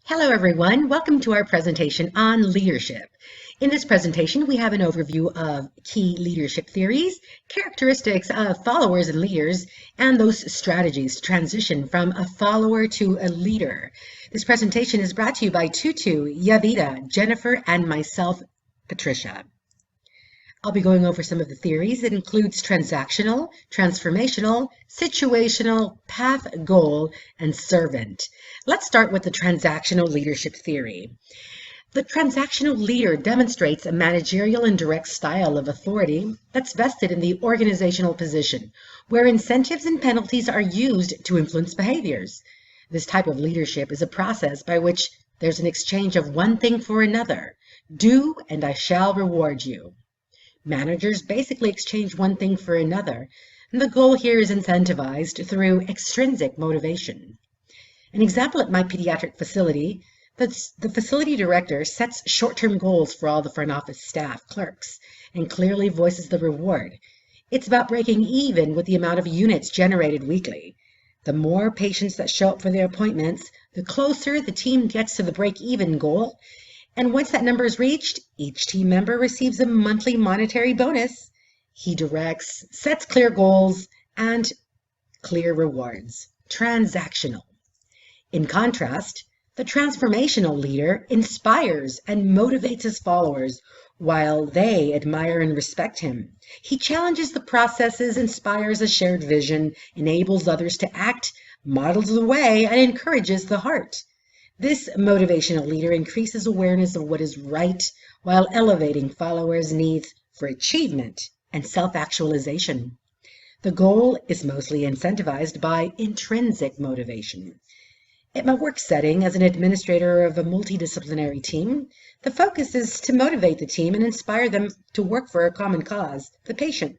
Hello everyone, welcome to our presentation on leadership. In this presentation, we have an overview of key leadership theories, characteristics of followers and leaders, and those strategies to transition from a follower to a leader. This presentation is brought to you by Tutu, Yavita, Jennifer, and myself, Patricia. I'll be going over some of the theories. It includes transactional, transformational, situational, path, goal, and servant. Let's start with the transactional leadership theory. The transactional leader demonstrates a managerial and direct style of authority that's vested in the organizational position, where incentives and penalties are used to influence behaviors. This type of leadership is a process by which there's an exchange of one thing for another. Do, and I shall reward you. Managers basically exchange one thing for another, and the goal here is incentivized through extrinsic motivation. An example at my pediatric facility, the facility director sets short-term goals for all the front office staff, clerks, and clearly voices the reward. It's about breaking even with the amount of units generated weekly. The more patients that show up for their appointments, the closer the team gets to the break-even goal. And once that number is reached, each team member receives a monthly monetary bonus. He directs, sets clear goals, and clear rewards. Transactional. In contrast, the transformational leader inspires and motivates his followers while they admire and respect him. He challenges the processes, inspires a shared vision, enables others to act, models the way, and encourages the heart. This motivational leader increases awareness of what is right while elevating followers' needs for achievement and self-actualization. The goal is mostly incentivized by intrinsic motivation. At my work setting as an administrator of a multidisciplinary team, the focus is to motivate the team and inspire them to work for a common cause, the patient.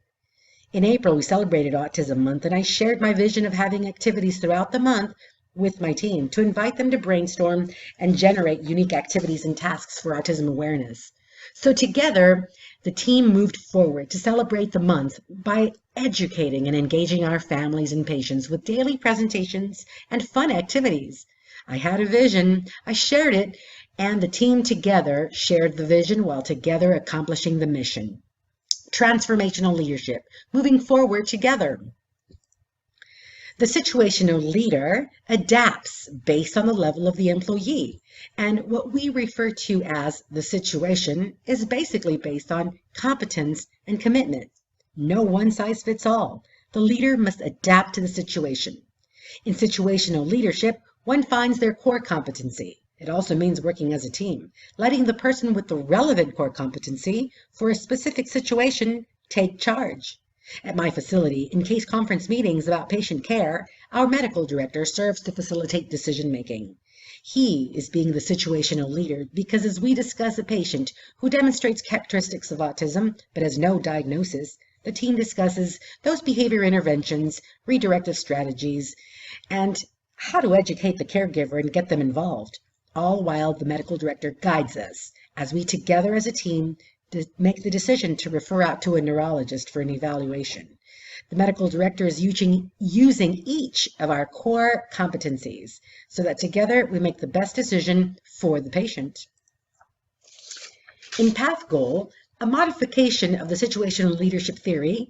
In April, we celebrated Autism Month, and I shared my vision of having activities throughout the month with my team to invite them to brainstorm and generate unique activities and tasks for autism awareness. So together, the team moved forward to celebrate the month by educating and engaging our families and patients with daily presentations and fun activities. I had a vision, I shared it, and the team together shared the vision while together accomplishing the mission. Transformational leadership, moving forward together. The situational leader adapts based on the level of the employee, and what we refer to as the situation is basically based on competence and commitment. No one size fits all. The leader must adapt to the situation. In situational leadership, one finds their core competency. It also means working as a team, letting the person with the relevant core competency for a specific situation take charge. At my facility, in case conference meetings about patient care, our medical director serves to facilitate decision-making. He is being the situational leader because as we discuss a patient who demonstrates characteristics of autism but has no diagnosis, the team discusses those behavior interventions, redirective strategies, and how to educate the caregiver and get them involved, all while the medical director guides us as we together as a team to make the decision to refer out to a neurologist for an evaluation. The medical director is using each of our core competencies so that together we make the best decision for the patient. In Path Goal, a modification of the situational leadership theory,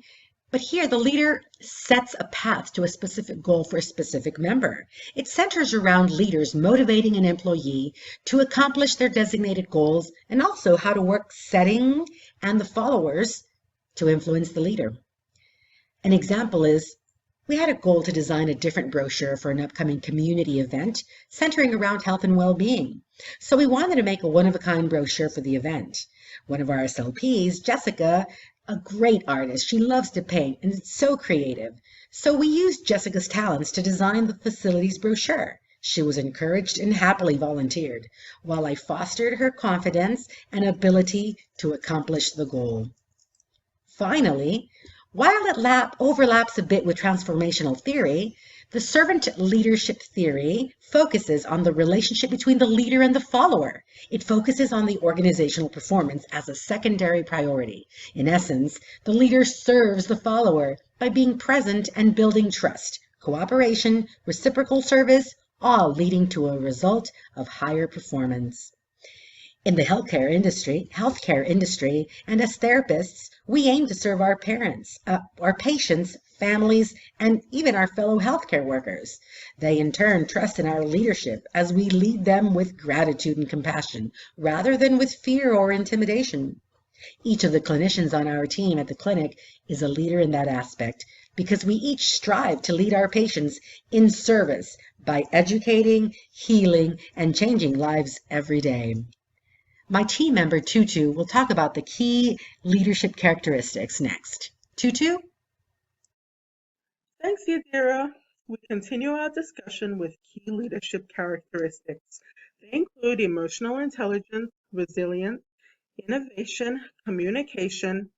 but here the leader sets a path to a specific goal for a specific member. It centers around leaders motivating an employee to accomplish their designated goals and also how to work setting and the followers to influence the leader. An example is, we had a goal to design a different brochure for an upcoming community event centering around health and well-being. So we wanted to make a one-of-a-kind brochure for the event. One of our SLPs, Jessica, a great artist. She loves to paint and it's so creative. So we used Jessica's talents to design the facility's brochure. She was encouraged and happily volunteered, while I fostered her confidence and ability to accomplish the goal. Finally, while it overlaps a bit with transformational theory, the servant leadership theory focuses on the relationship between the leader and the follower. It focuses on the organizational performance as a secondary priority. In essence, the leader serves the follower by being present and building trust, cooperation, reciprocal service, all leading to a result of higher performance. In the healthcare industry, and as therapists, we aim to serve our parents, our patients, families, and even our fellow healthcare workers. They in turn trust in our leadership as we lead them with gratitude and compassion rather than with fear or intimidation. Each of the clinicians on our team at the clinic is a leader in that aspect because we each strive to lead our patients in service by educating, healing, and changing lives every day. My team member Tutu will talk about the key leadership characteristics next. Tutu? Thanks, Yadira. We continue our discussion with key leadership characteristics. They include emotional intelligence, resilience, innovation, communication,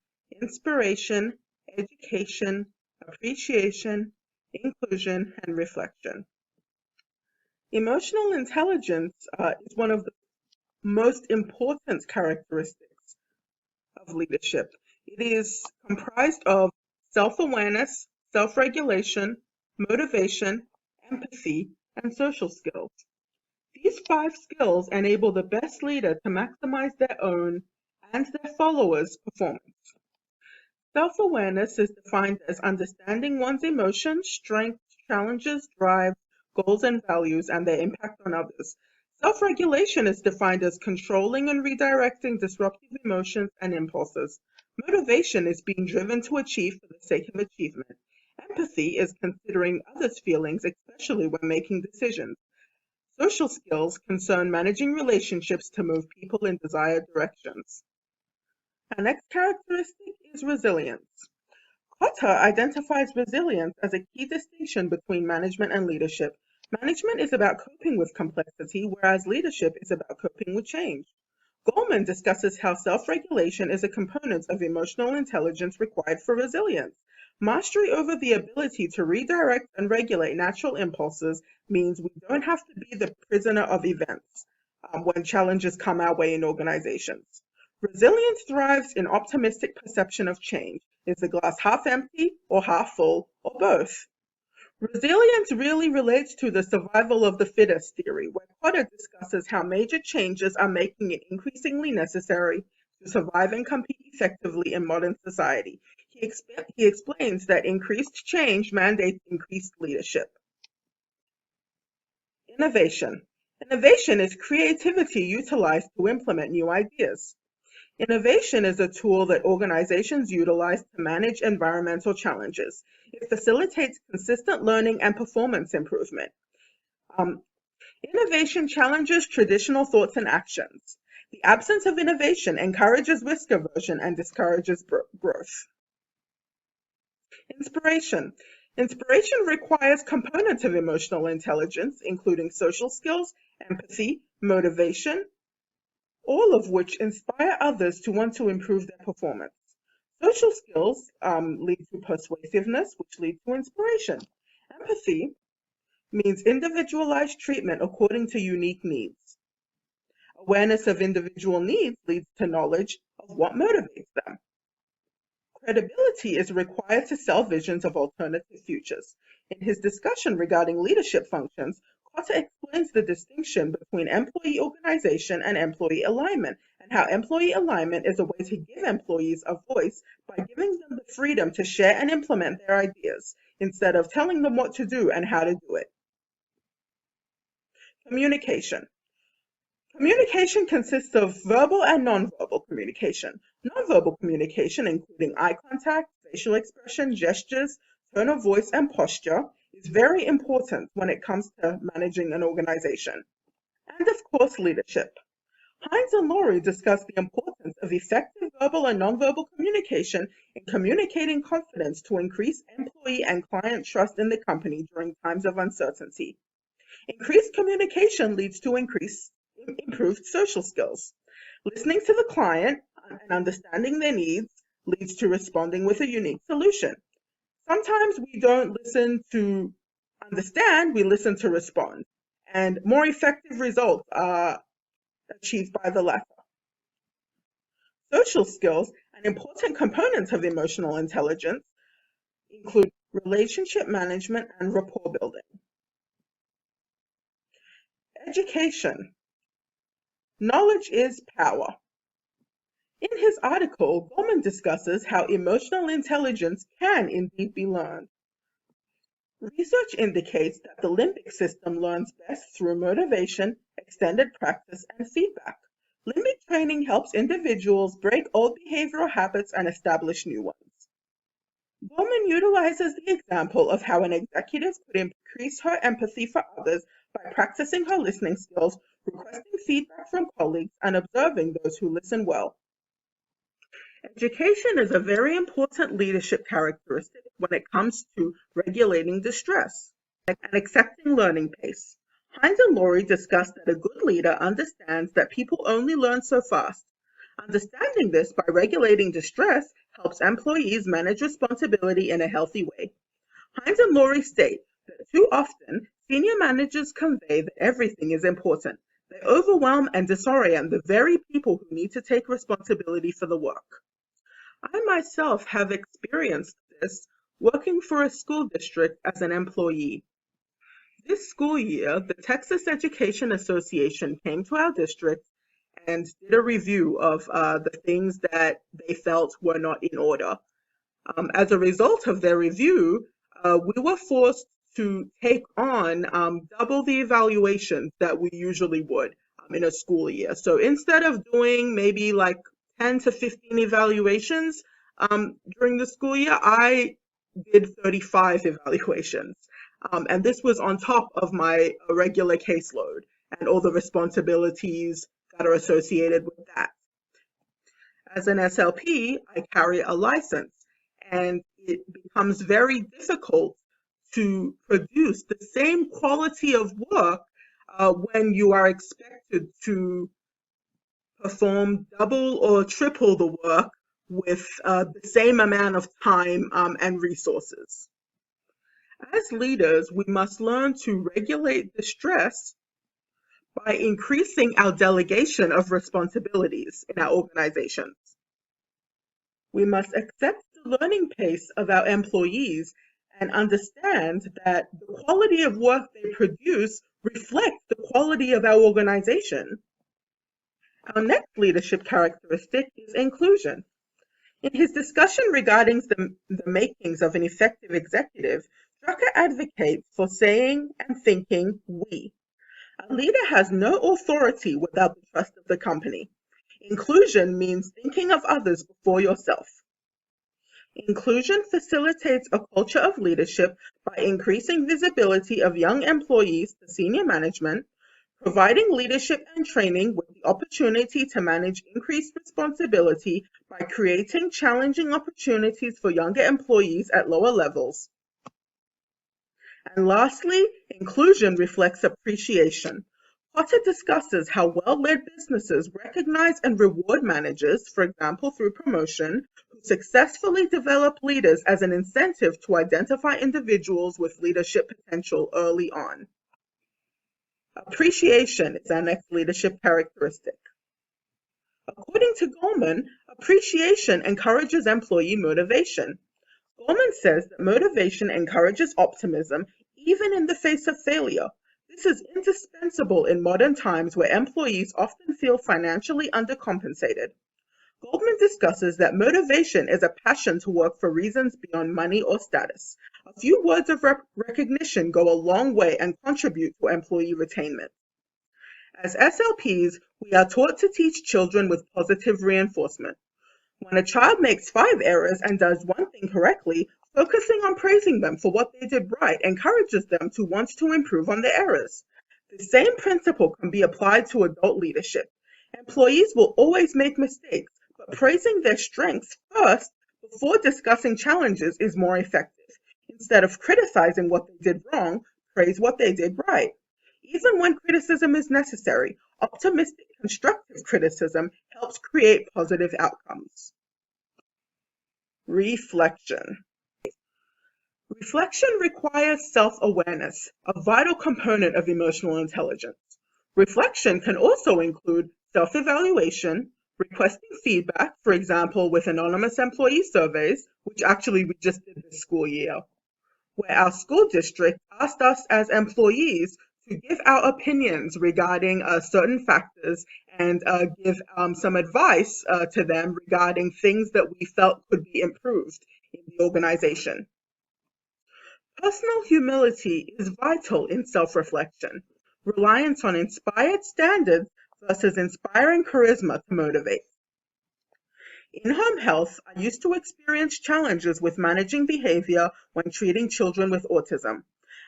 inspiration, education, appreciation, inclusion, and reflection. Emotional intelligence is one of the most important characteristics of leadership. It is comprised of self-awareness, self-regulation, motivation, empathy, and social skills. These 5 skills enable the best leader to maximize their own and their followers' performance. Self-awareness is defined as understanding one's emotions, strengths, challenges, drives, goals, and values, and their impact on others. Self-regulation is defined as controlling and redirecting disruptive emotions and impulses. Motivation is being driven to achieve for the sake of achievement. Empathy is considering others' feelings, especially when making decisions. Social skills concern managing relationships to move people in desired directions. Our next characteristic is resilience. Kotter identifies resilience as a key distinction between management and leadership. Management is about coping with complexity, whereas leadership is about coping with change. Goleman discusses how self-regulation is a component of emotional intelligence required for resilience. Mastery over the ability to redirect and regulate natural impulses means we don't have to be the prisoner of events when challenges come our way in organizations. Resilience thrives in optimistic perception of change. Is the glass half empty or half full or both? Resilience really relates to the survival of the fittest theory, where Kotter discusses how major changes are making it increasingly necessary to survive and compete effectively in modern society. He explains that increased change mandates increased leadership. Innovation. Innovation is creativity utilized to implement new ideas. Innovation is a tool that organizations utilize to manage environmental challenges. It facilitates consistent learning and performance improvement. Innovation challenges traditional thoughts and actions. The absence of innovation encourages risk aversion and discourages growth. Inspiration. Inspiration requires components of emotional intelligence, including social skills, empathy, motivation, all of which inspire others to want to improve their performance. Social skills lead to persuasiveness, which leads to inspiration. Empathy means individualized treatment according to unique needs. Awareness of individual needs leads to knowledge of what motivates them. Credibility is required to sell visions of alternative futures. In his discussion regarding leadership functions, Kotter explains the distinction between employee organization and employee alignment, and how employee alignment is a way to give employees a voice by giving them the freedom to share and implement their ideas, instead of telling them what to do and how to do it. Communication. Communication consists of verbal and nonverbal communication. Nonverbal communication, including eye contact, facial expression, gestures, tone of voice, and posture, is very important when it comes to managing an organization. And of course, leadership. Hines and Laurie discuss the importance of effective verbal and nonverbal communication in communicating confidence to increase employee and client trust in the company during times of uncertainty. Increased communication leads to improved social skills. Listening to the client and understanding their needs leads to responding with a unique solution. Sometimes we don't listen to understand, we listen to respond, and more effective results are achieved by the latter. Social skills, an important component of emotional intelligence, include relationship management and rapport building. Education. Knowledge is power. In his article, Goleman discusses how emotional intelligence can indeed be learned. Research indicates that the limbic system learns best through motivation, extended practice, and feedback. Limbic training helps individuals break old behavioral habits and establish new ones. Goleman utilizes the example of how an executive could increase her empathy for others by practicing her listening skills, requesting feedback from colleagues, and observing those who listen well. Education is a very important leadership characteristic when it comes to regulating distress and accepting learning pace. Hines and Laurie discussed that a good leader understands that people only learn so fast. Understanding this by regulating distress helps employees manage responsibility in a healthy way. Hines and Laurie state that too often, senior managers convey that everything is important. They overwhelm and disorient the very people who need to take responsibility for the work. I myself have experienced this working for a school district as an employee. This school year, the Texas Education Association came to our district and did a review of the things that they felt were not in order. As a result of their review, we were forced to take on double the evaluations that we usually would in a school year. So instead of doing maybe like 10 to 15 evaluations during the school year, I did 35 evaluations. And this was on top of my regular caseload and all the responsibilities that are associated with that. As an SLP, I carry a license, and it becomes very difficult to produce the same quality of work when you are expected to perform double or triple the work with the same amount of time and resources. As leaders, we must learn to regulate the stress by increasing our delegation of responsibilities in our organizations. We must accept the learning pace of our employees and understand that the quality of work they produce reflects the quality of our organization. Our next leadership characteristic is inclusion. In his discussion regarding the makings of an effective executive, Drucker advocates for saying and thinking we. A leader has no authority without the trust of the company. Inclusion means thinking of others before yourself. Inclusion facilitates a culture of leadership by increasing visibility of young employees to senior management, providing leadership and training with the opportunity to manage increased responsibility by creating challenging opportunities for younger employees at lower levels. And lastly, inclusion reflects appreciation. Potter discusses how well-led businesses recognize and reward managers, for example through promotion, who successfully develop leaders as an incentive to identify individuals with leadership potential early on. Appreciation is our next leadership characteristic. According to Goleman, appreciation encourages employee motivation. Goleman says that motivation encourages optimism even in the face of failure. This is indispensable in modern times where employees often feel financially undercompensated. Goleman discusses that motivation is a passion to work for reasons beyond money or status. A few words of recognition go a long way and contribute to employee retainment. As SLPs, we are taught to teach children with positive reinforcement. When a child makes 5 errors and does one thing correctly, focusing on praising them for what they did right encourages them to want to improve on their errors. The same principle can be applied to adult leadership. Employees will always make mistakes, but praising their strengths first before discussing challenges is more effective. Instead of criticizing what they did wrong, praise what they did right. Even when criticism is necessary, optimistic, constructive criticism helps create positive outcomes. Reflection. Reflection requires self-awareness, a vital component of emotional intelligence. Reflection can also include self-evaluation, requesting feedback, for example, with anonymous employee surveys, which actually we just did this school year, where our school district asked us as employees to give our opinions regarding certain factors and give some advice to them regarding things that we felt could be improved in the organization. Personal humility is vital in self-reflection. Reliance on inspired standards versus inspiring charisma to motivate. In home health, I used to experience challenges with managing behavior when treating children with autism.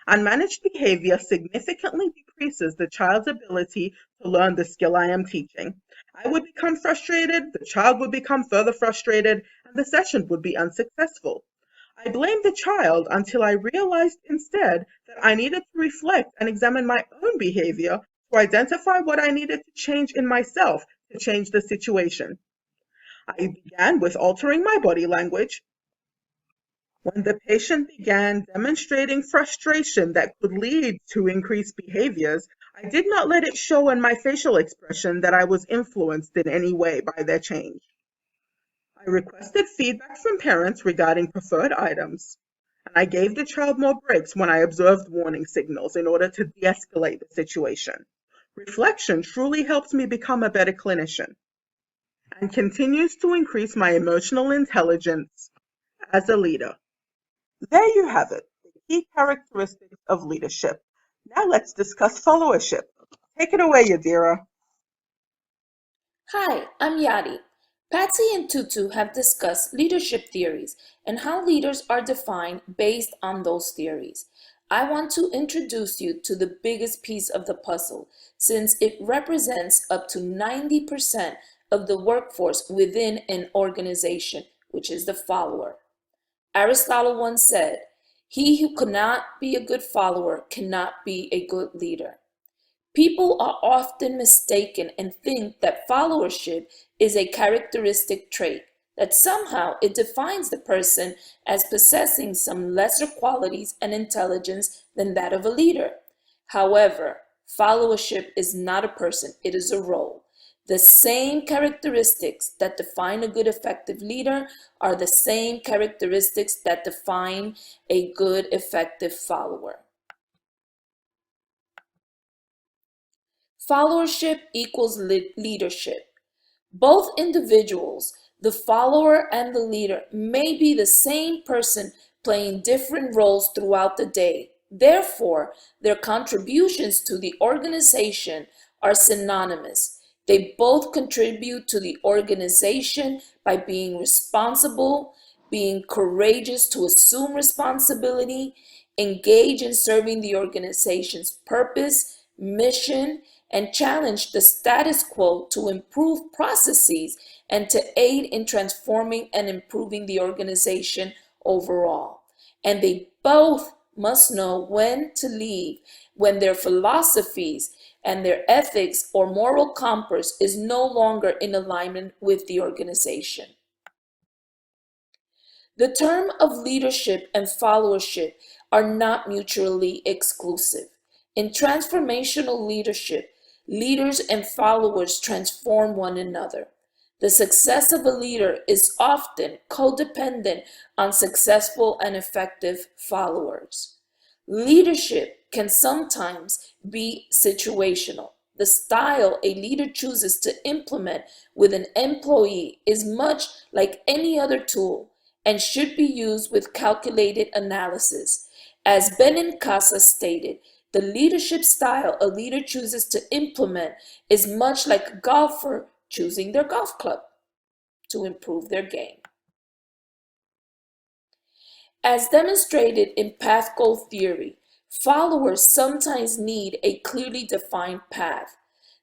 Unmanaged behavior significantly decreases the child's ability to learn the skill I am teaching. I would become frustrated, the child would become further frustrated, and the session would be unsuccessful. I blamed the child until I realized instead that I needed to reflect and examine my own behavior to identify what I needed to change in myself to change the situation. I began with altering my body language. When the patient began demonstrating frustration that could lead to increased behaviors, I did not let it show in my facial expression that I was influenced in any way by their change. I requested feedback from parents regarding preferred items, and I gave the child more breaks when I observed warning signals in order to de-escalate the situation. Reflection truly helps me become a better clinician and continues to increase my emotional intelligence as a leader. There you have it, the key characteristics of leadership. Now let's discuss followership. Take it away, Yadira. Hi, I'm Yadi. Patsy and Tutu have discussed leadership theories and how leaders are defined based on those theories. I want to introduce you to the biggest piece of the puzzle, since it represents up to 90% of the workforce within an organization, which is the follower. Aristotle once said, "He who cannot be a good follower cannot be a good leader." People are often mistaken and think that followership is a characteristic trait, that somehow it defines the person as possessing some lesser qualities and intelligence than that of a leader. However, followership is not a person, it is a role. The same characteristics that define a good, effective leader are the same characteristics that define a good, effective follower. Followership equals leadership. Both individuals, the follower and the leader, may be the same person playing different roles throughout the day. Therefore, their contributions to the organization are synonymous. They both contribute to the organization by being responsible, being courageous to assume responsibility, engage in serving the organization's purpose, mission, and challenge the status quo to improve processes and to aid in transforming and improving the organization overall. And they both must know when to leave when their philosophies and their ethics or moral compass is no longer in alignment with the organization. The term of leadership and followership are not mutually exclusive. In transformational leadership, leaders and followers transform one another. The success of a leader is often codependent on successful and effective followers. Leadership can sometimes be situational. The style a leader chooses to implement with an employee is much like any other tool and should be used with calculated analysis. As Benincasa stated, the leadership style a leader chooses to implement is much like a golfer choosing their golf club to improve their game. As demonstrated in path goal theory, followers sometimes need a clearly defined path.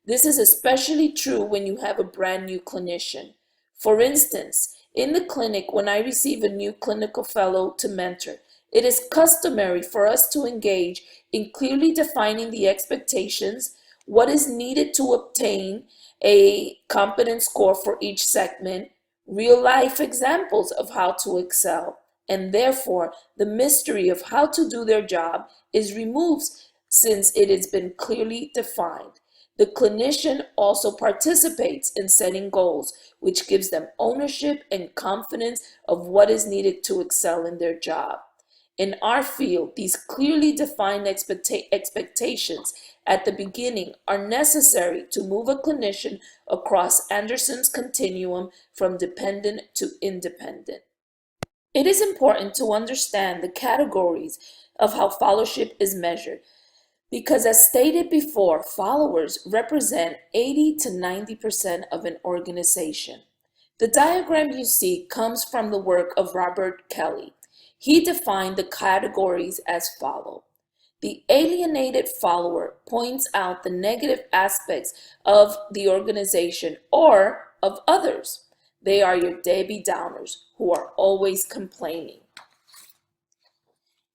This is especially true when you have a brand new clinician. For instance, in the clinic, when I receive a new clinical fellow to mentor, it is customary for us to engage in clearly defining the expectations, what is needed to obtain a competence score for each segment, real life examples of how to excel, and therefore the mystery of how to do their job is removed since it has been clearly defined. The clinician also participates in setting goals, which gives them ownership and confidence of what is needed to excel in their job. In our field, these clearly defined expectations at the beginning are necessary to move a clinician across Anderson's continuum from dependent to independent. It is important to understand the categories of how followership is measured because, as stated before, followers represent 80 to 90% of an organization. The diagram you see comes from the work of Robert Kelly. He defined the categories as follows. The alienated follower points out the negative aspects of the organization or of others. They are your Debbie Downers who are always complaining.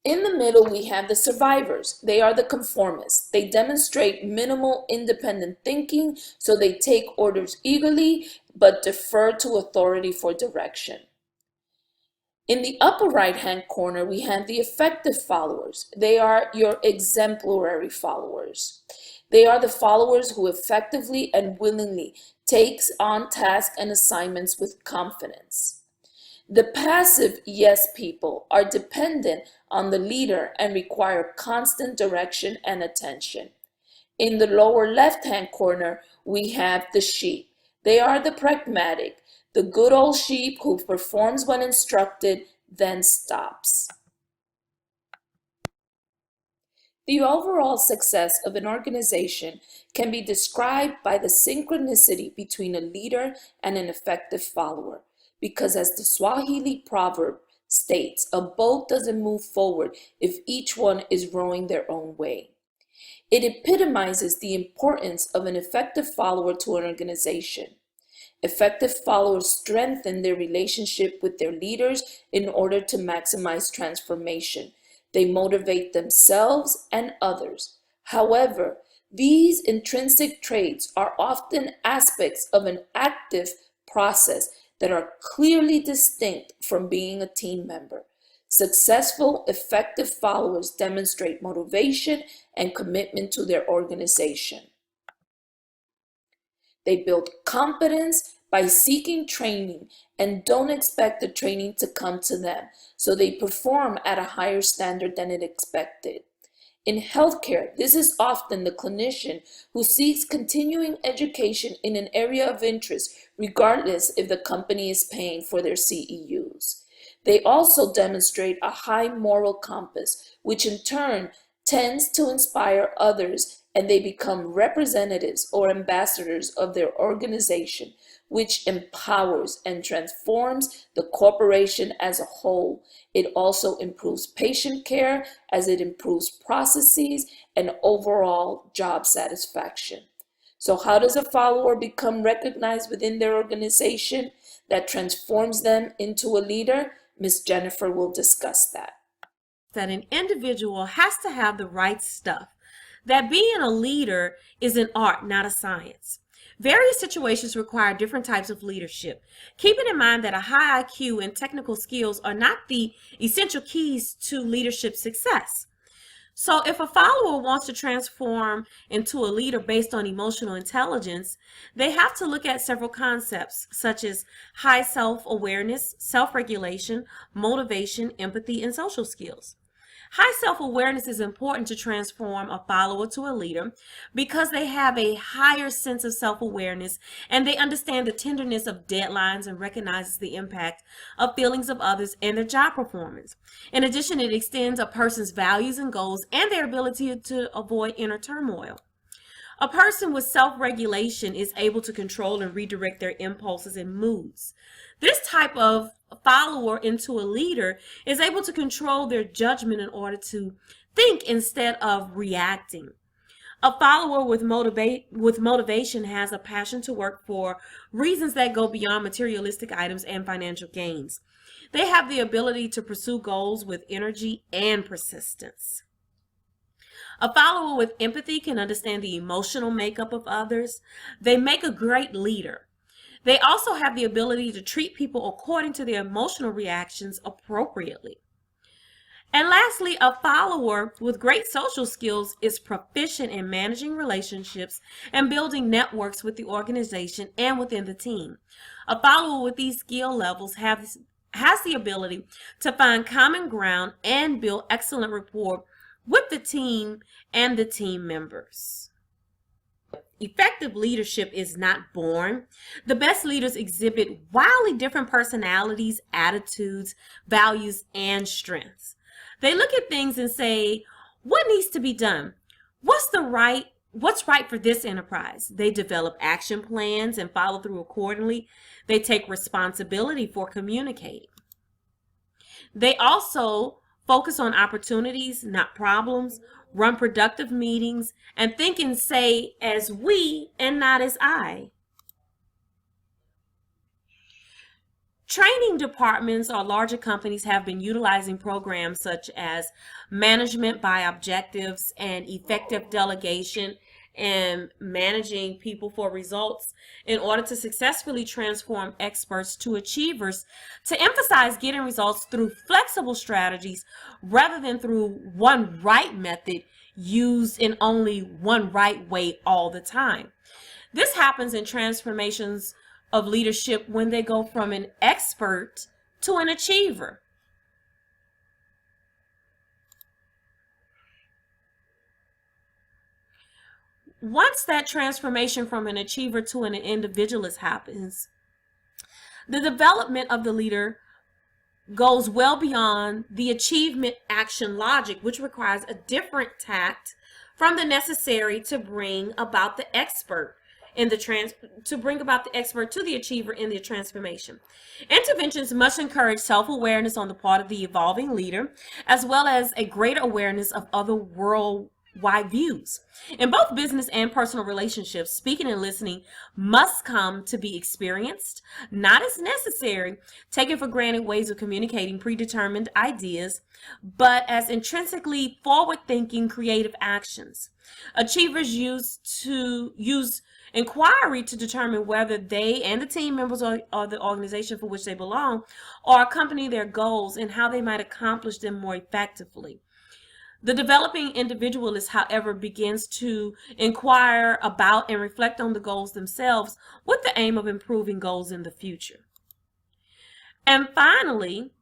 In the middle, we have the survivors. They are the conformists. They demonstrate minimal independent thinking, so they take orders eagerly but defer to authority for direction. In the upper right-hand corner, we have the effective followers. They are your exemplary followers. They are the followers who effectively and willingly takes on tasks and assignments with confidence. The passive yes people are dependent on the leader and require constant direction and attention. In the lower left-hand corner, we have the sheep. They are the pragmatic, the good old sheep who performs when instructed, then stops. The overall success of an organization can be described by the synchronicity between a leader and an effective follower, because as the Swahili proverb states, a boat doesn't move forward if each one is rowing their own way. It epitomizes the importance of an effective follower to an organization. Effective followers strengthen their relationship with their leaders in order to maximize transformation. They motivate themselves and others. However, these intrinsic traits are often aspects of an active process that are clearly distinct from being a team member. Successful, effective followers demonstrate motivation and commitment to their organization. They build competence by seeking training and don't expect the training to come to them, so they perform at a higher standard than it expected. In healthcare, this is often the clinician who seeks continuing education in an area of interest, regardless if the company is paying for their CEUs. They also demonstrate a high moral compass, which in turn tends to inspire others, and they become representatives or ambassadors of their organization, which empowers and transforms the corporation as a whole. It also improves patient care as it improves processes and overall job satisfaction. So how does a follower become recognized within their organization that transforms them into a leader? Ms. Jennifer will discuss that. That an individual has to have the right stuff. That being a leader is an art, not a science. Various situations require different types of leadership. Keeping in mind that a high IQ and technical skills are not the essential keys to leadership success. So if a follower wants to transform into a leader based on emotional intelligence, they have to look at several concepts such as high self-awareness, self-regulation, motivation, empathy, and social skills. High self-awareness is important to transform a follower to a leader because they have a higher sense of self-awareness and they understand the tenderness of deadlines and recognizes the impact of feelings of others and their job performance. In addition, it extends a person's values and goals and their ability to avoid inner turmoil. A person with self-regulation is able to control and redirect their impulses and moods. This type of follower into a leader is able to control their judgment in order to think instead of reacting. A follower with motivation has a passion to work for reasons that go beyond materialistic items and financial gains. They have the ability to pursue goals with energy and persistence. A follower with empathy can understand the emotional makeup of others. They make a great leader. They also have the ability to treat people according to their emotional reactions appropriately. And lastly, a follower with great social skills is proficient in managing relationships and building networks with the organization and within the team. A follower with these skill levels has has the ability to find common ground and build excellent rapport with the team and the team members. Effective leadership is not born. The best leaders exhibit wildly different personalities, attitudes, values, and strengths. They look at things and say, what needs to be done? What's right for this enterprise? They develop action plans and follow through accordingly. They take responsibility for communicating. They also focus on opportunities, not problems, run productive meetings, and think and say as we and not as I. Training departments or larger companies have been utilizing programs such as management by objectives and effective delegation and managing people for results in order to successfully transform experts to achievers, to emphasize getting results through flexible strategies rather than through one right method used in only one right way all the time. This happens in transformations of leadership when they go from an expert to an achiever. Once that transformation from an achiever to an individualist happens, the development of the leader goes well beyond the achievement action logic, which requires a different tact from the necessary to bring about the expert to the achiever in the transformation. Interventions must encourage self-awareness on the part of the evolving leader, as well as a greater awareness of other worldwide views. In both business and personal relationships, speaking and listening must come to be experienced, not as necessary, taken for granted ways of communicating predetermined ideas, but as intrinsically forward-thinking creative actions. Achievers use inquiry to determine whether they and the team members or the organization for which they belong are accompanying their goals and how they might accomplish them more effectively. The developing individualist, however, begins to inquire about and reflect on the goals themselves with the aim of improving goals in the future. And finally,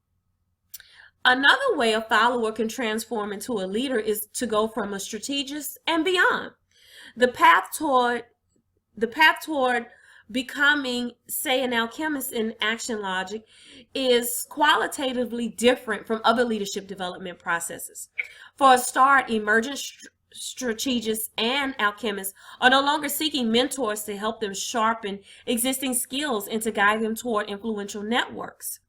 another way a follower can transform into a leader is to go from a strategist and beyond. The path toward becoming, say, an alchemist in action logic is qualitatively different from other leadership development processes. For a start, emergent strategists and alchemists are no longer seeking mentors to help them sharpen existing skills and to guide them toward influential networks.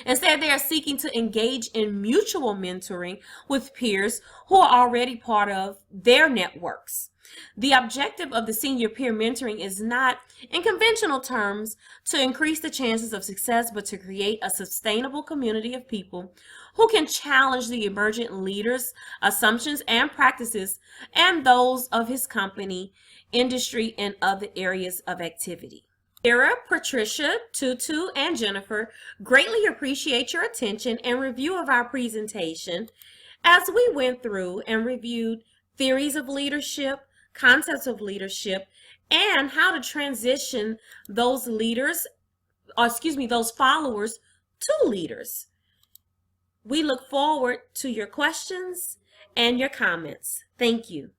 Instead, they are seeking to engage in mutual mentoring with peers who are already part of their networks. The objective of the senior peer mentoring is not, in conventional terms, to increase the chances of success, but to create a sustainable community of people who can challenge the emergent leaders' assumptions and practices and those of his company, industry, and other areas of activity. Sarah, Patricia, Tutu, and Jennifer greatly appreciate your attention and review of our presentation as we went through and reviewed theories of leadership, concepts of leadership, and how to transition those followers to leaders. We look forward to your questions and your comments. Thank you.